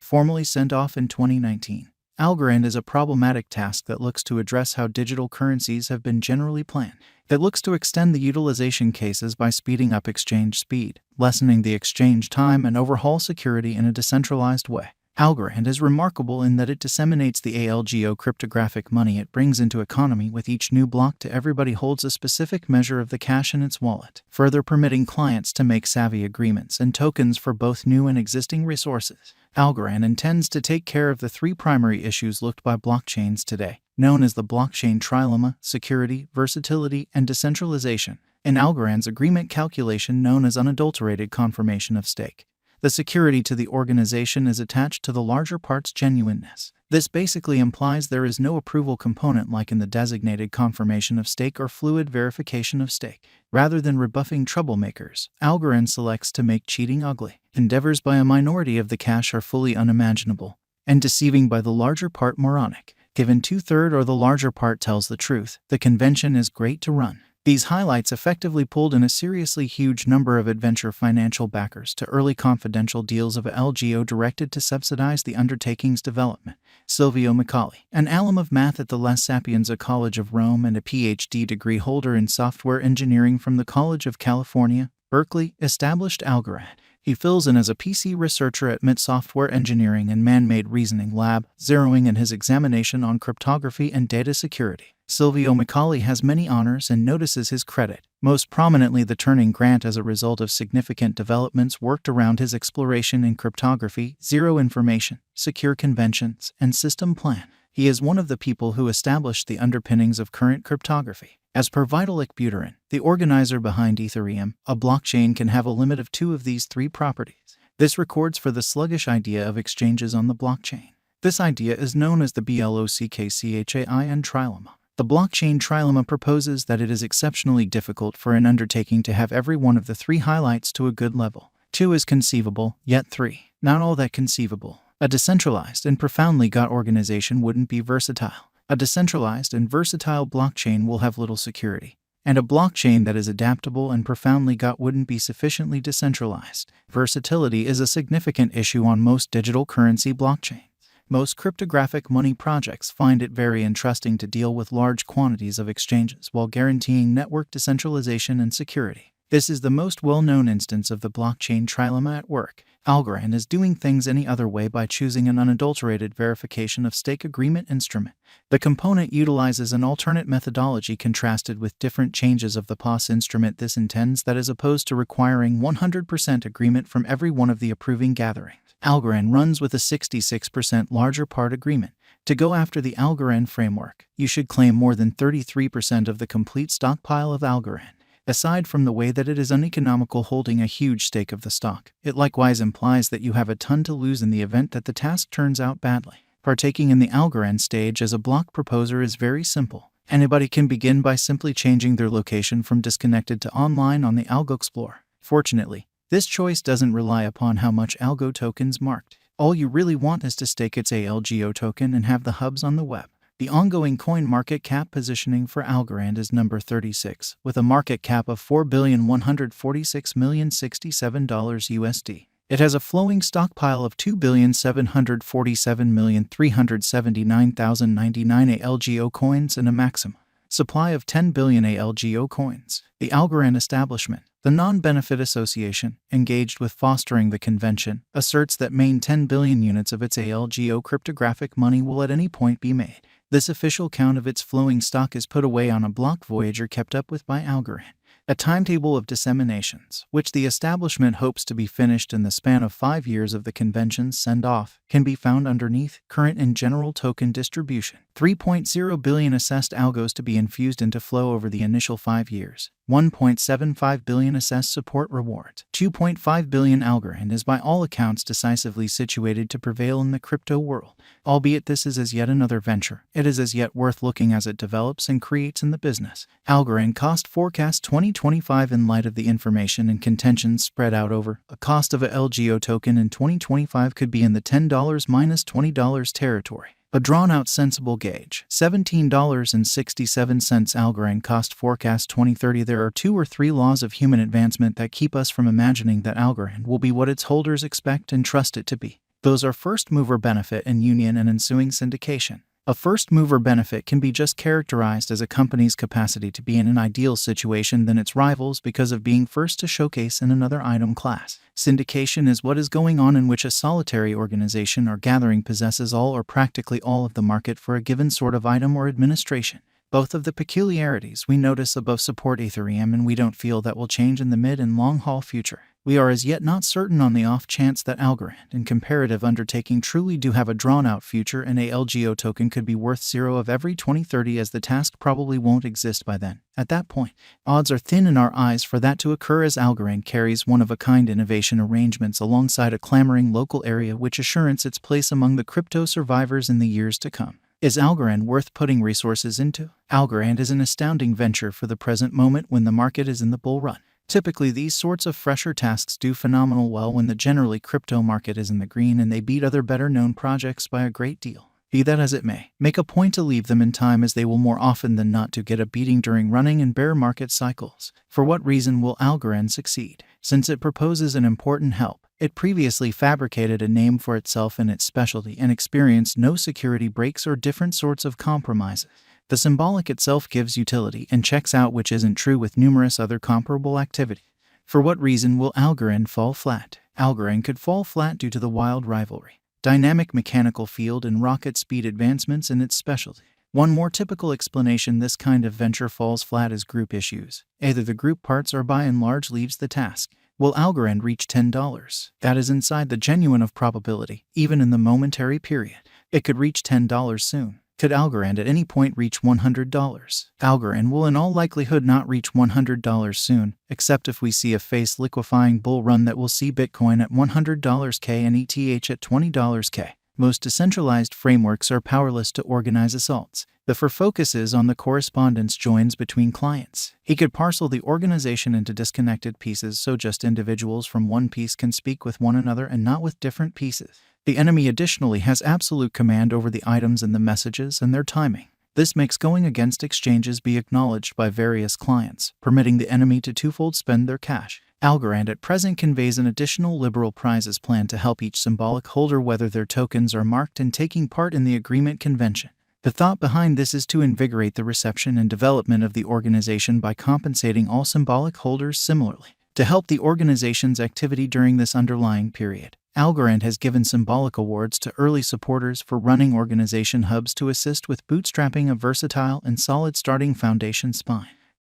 formally sent off in 2019. Algorand is a problematic task that looks to address how digital currencies have been generally planned. It looks to extend the utilization cases by speeding up exchange speed, lessening the exchange time, and overhaul security in a decentralized way. Algorand is remarkable in that it disseminates the ALGO cryptographic money it brings into economy. With each new block to everybody holds a specific measure of the cash in its wallet, further permitting clients to make savvy agreements and tokens for both new and existing resources. Algorand intends to take care of the three primary issues looked by blockchains today, known as the blockchain trilemma: security, versatility, and decentralization. In Algorand's agreement calculation known as unadulterated confirmation of stake, the security to the organization is attached to the larger part's genuineness. This basically implies there is no approval component like in the designated confirmation of stake or fluid verification of stake. Rather than rebuffing troublemakers, Algorand selects to make cheating ugly. Endeavors by a minority of the cash are fully unimaginable, and deceiving by the larger part moronic. Given 2/3 or the larger part tells the truth, the convention is great to run. These highlights effectively pulled in a seriously huge number of adventure financial backers to early confidential deals of LGO directed to subsidize the undertaking's development. Silvio Micali, an alum of math at the La Sapienza College of Rome and a PhD degree holder in software engineering from the College of California, Berkeley, established Algorand. He fills in as a PC researcher at MIT Software Engineering and Man-Made Reasoning Lab, zeroing in his examination on cryptography and data security. Silvio Micali has many honors and notices his credit, most prominently the Turing Grant as a result of significant developments worked around his exploration in cryptography, zero information, secure conventions, and system plan. He is one of the people who established the underpinnings of current cryptography. As per Vitalik Buterin, the organizer behind Ethereum, a blockchain can have a limit of 2 of these 3 properties. This records for the sluggish idea of exchanges on the blockchain. This idea is known as the BLOCKCHAIN trilemma. The blockchain trilemma proposes that it is exceptionally difficult for an undertaking to have every one of the 3 highlights to a good level. 2 is conceivable, yet 3, not all that conceivable. A decentralized and profoundly got organization wouldn't be versatile. A decentralized and versatile blockchain will have little security, and a blockchain that is adaptable and profoundly got wouldn't be sufficiently decentralized. Versatility is a significant issue on most digital currency blockchains. Most cryptographic money projects find it very interesting to deal with large quantities of exchanges while guaranteeing network decentralization and security. This is the most well-known instance of the blockchain trilemma at work. Algorand is doing things any other way by choosing an unadulterated verification of stake agreement instrument. The component utilizes an alternate methodology contrasted with different changes of the POS instrument. This intends that as opposed to requiring 100% agreement from every one of the approving gatherings, Algorand runs with a 66% larger part agreement. To go after the Algorand framework, you should claim more than 33% of the complete stockpile of Algorand. Aside from the way that it is uneconomical holding a huge stake of the stock, it likewise implies that you have a ton to lose in the event that the task turns out badly. Partaking in the Algorand stage as a block proposer is very simple. Anybody can begin by simply changing their location from disconnected to online on the Algo Explorer. Fortunately, this choice doesn't rely upon how much Algo tokens marked. All you really want is to stake its ALGO token and have the hubs on the web. The ongoing coin market cap positioning for Algorand is number 36, with a market cap of $4,146,067 USD. It has a flowing stockpile of 2,747,379,099 ALGO coins and a maximum supply of 10 billion ALGO coins. The Algorand establishment, the non-benefit association, engaged with fostering the convention, asserts that main 10 billion units of its ALGO cryptographic money will at any point be made. This official count of its flowing stock is put away on a block voyager kept up with by Algorand. A timetable of disseminations, which the establishment hopes to be finished in the span of 5 years of the convention's send-off, can be found underneath current and general token distribution. 3.0 billion assessed algos to be infused into flow over the initial 5 years. 1.75 billion assessed support rewards. 2.5 billion Algorand is by all accounts decisively situated to prevail in the crypto world. Albeit this is as yet another venture, it is as yet worth looking as it develops and creates in the business. Algorand cost forecast 2025 in light of the information and contentions spread out over a cost of a LGO token in 2025 could be in the $10 minus $20 territory. A drawn-out sensible gauge, $17.67 Algorand cost forecast 2030. There are 2 or 3 laws of human advancement that keep us from imagining that Algorand will be what its holders expect and trust it to be. Those are first mover benefit and union and ensuing syndication. A first mover benefit can be just characterized as a company's capacity to be in an ideal situation than its rivals because of being first to showcase in another item class. Syndication is what is going on in which a solitary organization or gathering possesses all or practically all of the market for a given sort of item or administration. Both of the peculiarities we notice above support Ethereum, and we don't feel that will change in the mid and long haul future. We are as yet not certain on the off chance that Algorand and comparative undertaking truly do have a drawn-out future, and a Algo token could be worth 0 of every 2030, as the task probably won't exist by then. At that point, odds are thin in our eyes for that to occur, as Algorand carries one-of-a-kind innovation arrangements alongside a clamoring local area which assures its place among the crypto survivors in the years to come. Is Algorand worth putting resources into? Algorand is an astounding venture for the present moment when the market is in the bull run. Typically, these sorts of fresher tasks do phenomenal well when the generally crypto market is in the green, and they beat other better-known projects by a great deal. Be that as it may, make a point to leave them in time, as they will more often than not to get a beating during running and bear market cycles. For what reason will Algorand succeed? Since it proposes an important help, it previously fabricated a name for itself in its specialty and experienced no security breaks or different sorts of compromises. The symbolic itself gives utility and checks out, which isn't true with numerous other comparable activities. For what reason will Algorand fall flat? Algorand could fall flat due to the wild rivalry, dynamic mechanical field, and rocket speed advancements in its specialty. One more typical explanation this kind of venture falls flat is group issues. Either the group parts or by and large leaves the task. Will Algorand reach $10? That is inside the genuine of probability, even in the momentary period. It could reach $10 soon. Could Algorand at any point reach $100? Algorand will in all likelihood not reach $100 soon, except if we see a face liquefying bull run that will see Bitcoin at $100K and ETH at $20K. Most decentralized frameworks are powerless to organize assaults. The focus is on the correspondence joins between clients. He could parcel the organization into disconnected pieces, so just individuals from one piece can speak with one another and not with different pieces. The enemy additionally has absolute command over the items and the messages and their timing. This makes going against exchanges be acknowledged by various clients, permitting the enemy to twofold spend their cash. Algorand at present conveys an additional liberal prizes plan to help each symbolic holder whether their tokens are marked and taking part in the agreement convention. The thought behind this is to invigorate the reception and development of the organization by compensating all symbolic holders similarly. To help the organization's activity during this underlying period, Algorand has given symbolic awards to early supporters for running organization hubs to assist with bootstrapping a versatile and solid starting foundation spine.